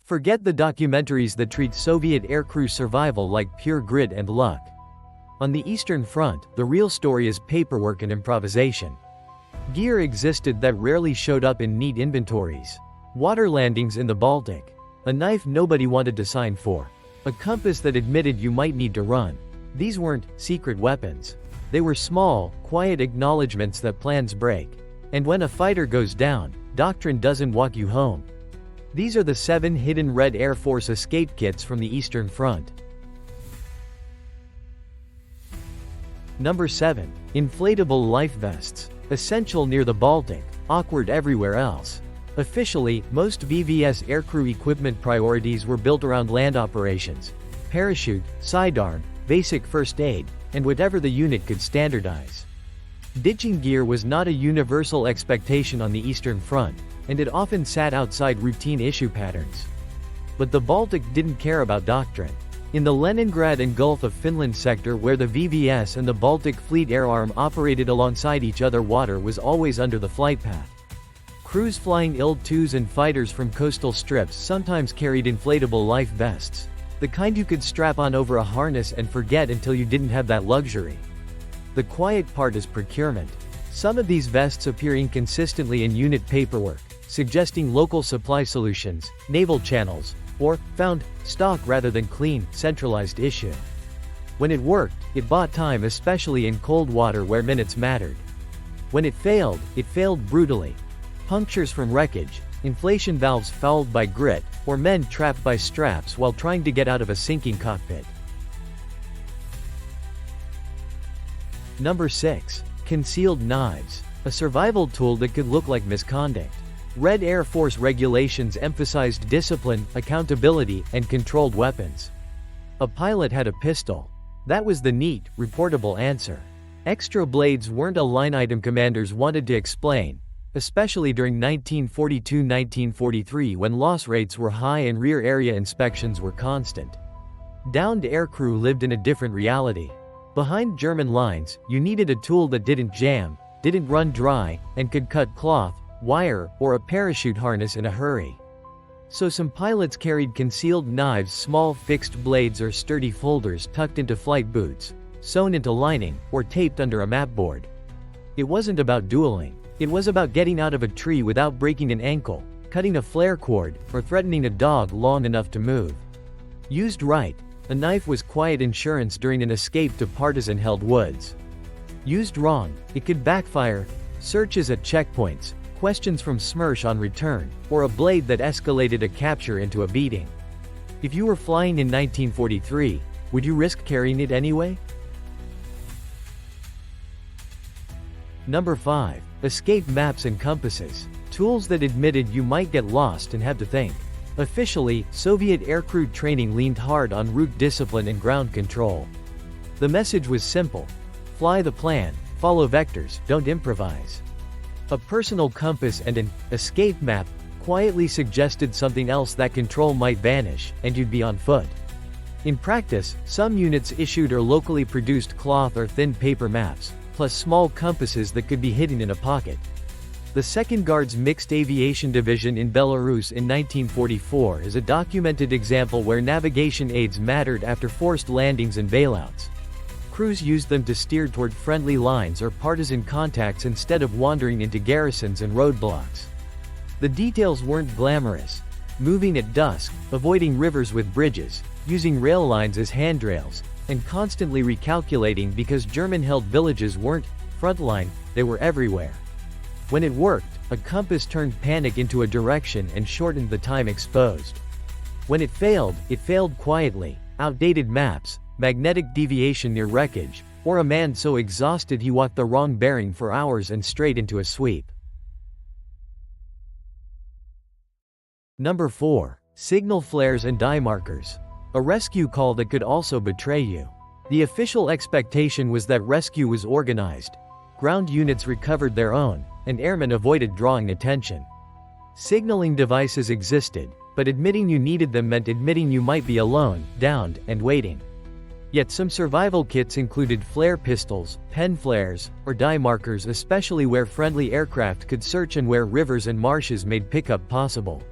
Forget the documentaries that treat Soviet aircrew survival like pure grit and luck. On the Eastern Front, the real story is paperwork and improvisation. Gear existed that rarely showed up in neat inventories. Water landings in the Baltic. A knife nobody wanted to sign for. A compass that admitted you might need to run. These weren't secret weapons. They were small, quiet acknowledgements that plans break. And when a fighter goes down, doctrine doesn't walk you home. These are the 7 hidden Red Air Force escape kits from the Eastern Front. Number 7. Inflatable life vests. Essential near the Baltic, awkward everywhere else. Officially, most VVS aircrew equipment priorities were built around land operations. Parachute, sidearm, basic first aid, and whatever the unit could standardize. Ditching gear was not a universal expectation on the Eastern Front, and it often sat outside routine issue patterns. But the Baltic didn't care about doctrine. In the Leningrad and Gulf of Finland sector where the VVS and the Baltic Fleet Air Arm operated alongside each other, water was always under the flight path. Crews flying IL-2s and fighters from coastal strips sometimes carried inflatable life vests. The kind you could strap on over a harness and forget until you didn't have that luxury. The quiet part is procurement. Some of these vests appear inconsistently in unit paperwork, suggesting local supply solutions, naval channels, or found stock rather than clean, centralized issue. When it worked, it bought time, especially in cold water where minutes mattered. When it failed brutally. Punctures from wreckage, inflation valves fouled by grit, or men trapped by straps while trying to get out of a sinking cockpit. Number 6. Concealed knives. A survival tool that could look like misconduct. Red Air Force regulations emphasized discipline, accountability, and controlled weapons. A pilot had a pistol. That was the neat, reportable answer. Extra blades weren't a line item commanders wanted to explain, especially during 1942-1943 when loss rates were high and rear area inspections were constant. Downed aircrew lived in a different reality. Behind German lines, you needed a tool that didn't jam, didn't run dry, and could cut cloth, wire, or a parachute harness in a hurry. So some pilots carried concealed knives, small fixed blades or sturdy folders tucked into flight boots, sewn into lining, or taped under a mapboard. It wasn't about dueling. It was about getting out of a tree without breaking an ankle, cutting a flare cord, or threatening a dog long enough to move. Used right, a knife was quiet insurance during an escape to partisan-held woods. Used wrong, it could backfire, searches at checkpoints, questions from SMERSH on return, or a blade that escalated a capture into a beating. If you were flying in 1943, would you risk carrying it anyway? Number 5. Escape maps and compasses. Tools that admitted you might get lost and have to think. Officially, Soviet aircrew training leaned hard on route discipline and ground control. The message was simple. Fly the plan, follow vectors, don't improvise. A personal compass and an escape map quietly suggested something else: that control might vanish, and you'd be on foot. In practice, some units issued or locally produced cloth or thin paper maps, plus small compasses that could be hidden in a pocket. The 2nd Guards Mixed Aviation Division in Belarus in 1944 is a documented example where navigation aids mattered after forced landings and bailouts. Crews used them to steer toward friendly lines or partisan contacts instead of wandering into garrisons and roadblocks. The details weren't glamorous. Moving at dusk, avoiding rivers with bridges, using rail lines as handrails, and constantly recalculating because German-held villages weren't frontline, they were everywhere. When it worked, a compass turned panic into a direction and shortened the time exposed. When it failed quietly: outdated maps, magnetic deviation near wreckage, or a man so exhausted he walked the wrong bearing for hours and straight into a sweep. Number 4. Signal flares and die markers. A rescue call that could also betray you. The official expectation was that rescue was organized. Ground units recovered their own, and airmen avoided drawing attention. Signaling devices existed, but admitting you needed them meant admitting you might be alone, downed, and waiting. Yet some survival kits included flare pistols, pen flares, or die markers, especially where friendly aircraft could search and where rivers and marshes made pickup possible.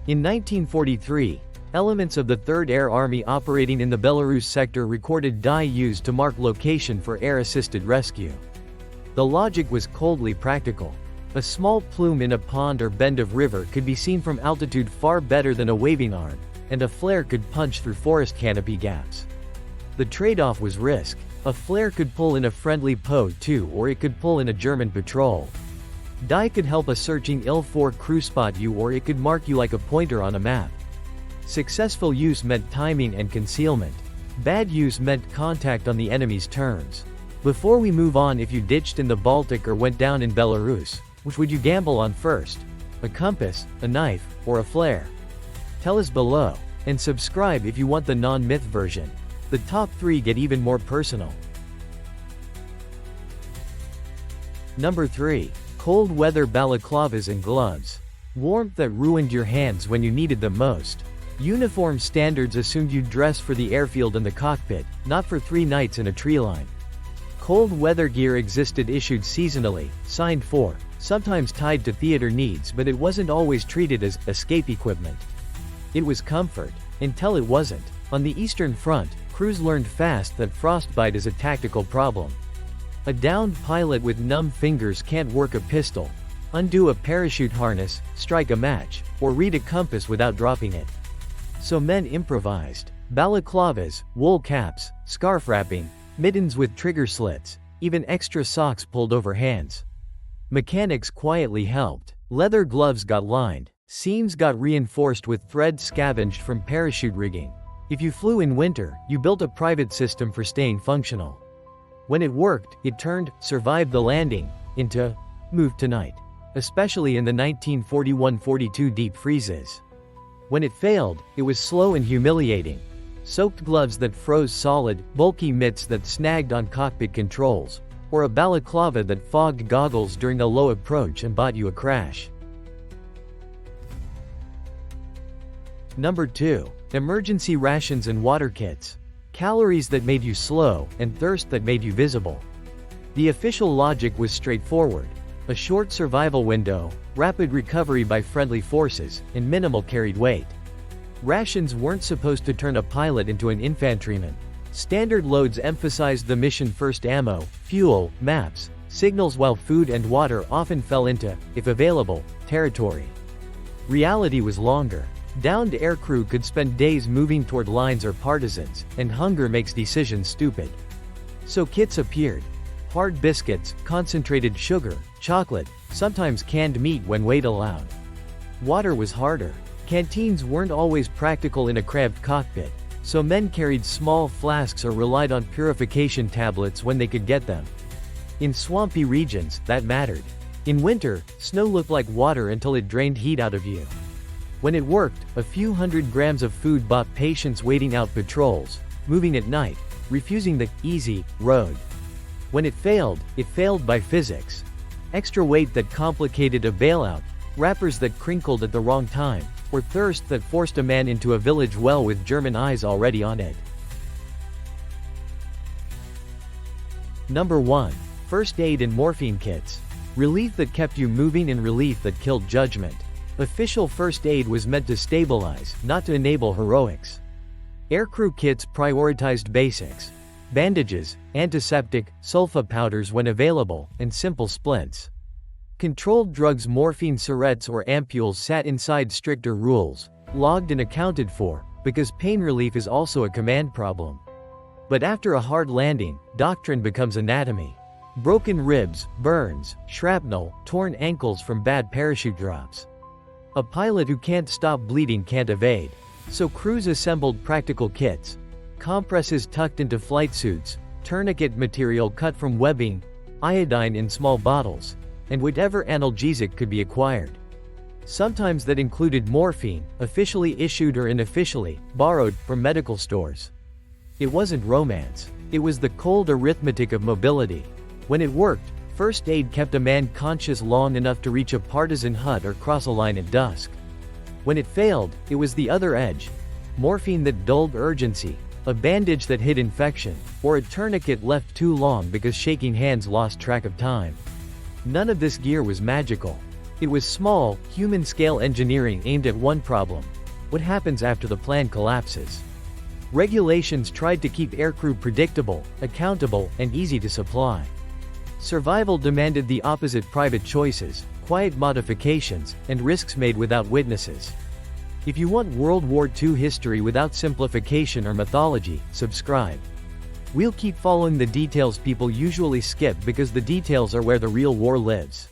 In 1943, elements of the 3rd Air Army operating in the Belarus sector recorded dye used to mark location for air-assisted rescue. The logic was coldly practical. A small plume in a pond or bend of river could be seen from altitude far better than a waving arm, and a flare could punch through forest canopy gaps. The trade-off was risk. A flare could pull in a friendly PO-2 or it could pull in a German patrol. Dye could help a searching IL-4 crew spot you, or it could mark you like a pointer on a map. Successful use meant timing and concealment. Bad use meant contact on the enemy's terms. Before we move on, if you ditched in the Baltic or went down in Belarus, which would you gamble on first? A compass, a knife, or a flare? Tell us below. And subscribe if you want the non-myth version. The top 3 get even more personal. Number 3. Cold weather balaclavas and gloves. Warmth that ruined your hands when you needed them most. Uniform standards assumed you'd dress for the airfield and the cockpit, not for 3 nights in a tree line. Cold weather gear existed, issued seasonally, signed for, sometimes tied to theater needs, but it wasn't always treated as escape equipment. It was comfort, until it wasn't. On the Eastern Front, crews learned fast that frostbite is a tactical problem. A downed pilot with numb fingers can't work a pistol, undo a parachute harness, strike a match, or read a compass without dropping it. So men improvised. Balaclavas, wool caps, scarf wrapping, mittens with trigger slits, even extra socks pulled over hands. Mechanics quietly helped. Leather gloves got lined. Seams got reinforced with thread scavenged from parachute rigging. If you flew in winter, you built a private system for staying functional. When it worked, it turned "survived the landing" into "move tonight," especially in the 1941-42 deep freezes. When it failed, it was slow and humiliating. Soaked gloves that froze solid, bulky mitts that snagged on cockpit controls, or a balaclava that fogged goggles during a low approach and bought you a crash. Number 2. Emergency rations and water kits. Calories that made you slow, and thirst that made you visible. The official logic was straightforward. A short survival window, rapid recovery by friendly forces, and minimal carried weight. Rations weren't supposed to turn a pilot into an infantryman. Standard loads emphasized the mission-first ammo, fuel, maps, signals, while food and water often fell into, if available, territory. Reality was longer. Downed aircrew could spend days moving toward lines or partisans, and hunger makes decisions stupid. So kits appeared. Hard biscuits, concentrated sugar, chocolate, sometimes canned meat when weight allowed. Water was harder. Canteens weren't always practical in a cramped cockpit, so men carried small flasks or relied on purification tablets when they could get them. In swampy regions, that mattered. In winter, snow looked like water until it drained heat out of you. When it worked, a few hundred grams of food bought patience waiting out patrols, moving at night, refusing the easy road. When it failed by physics. Extra weight that complicated a bailout, wrappers that crinkled at the wrong time, or thirst that forced a man into a village well with German eyes already on it. Number 1. First aid and morphine kits. Relief that kept you moving and relief that killed judgment. Official first aid was meant to stabilize, not to enable heroics. Aircrew kits prioritized basics. Bandages, antiseptic, sulfa powders when available, and simple splints. Controlled drugs, morphine syrettes or ampules, sat inside stricter rules, logged and accounted for, because pain relief is also a command problem. But after a hard landing, doctrine becomes anatomy. Broken ribs, burns, shrapnel, torn ankles from bad parachute drops. A pilot who can't stop bleeding can't evade. So crews assembled practical kits. Compresses tucked into flight suits, tourniquet material cut from webbing, iodine in small bottles, and whatever analgesic could be acquired. Sometimes that included morphine, officially issued or unofficially, borrowed, from medical stores. It wasn't romance. It was the cold arithmetic of mobility. When it worked, first aid kept a man conscious long enough to reach a partisan hut or cross a line at dusk. When it failed, it was the other edge. Morphine that dulled urgency, a bandage that hid infection, or a tourniquet left too long because shaking hands lost track of time. None of this gear was magical. It was small, human-scale engineering aimed at one problem: what happens after the plan collapses. Regulations tried to keep aircrew predictable, accountable, and easy to supply. Survival demanded the opposite: private choices, quiet modifications, and risks made without witnesses. If you want World War II history without simplification or mythology, subscribe. We'll keep following the details people usually skip because the details are where the real war lives.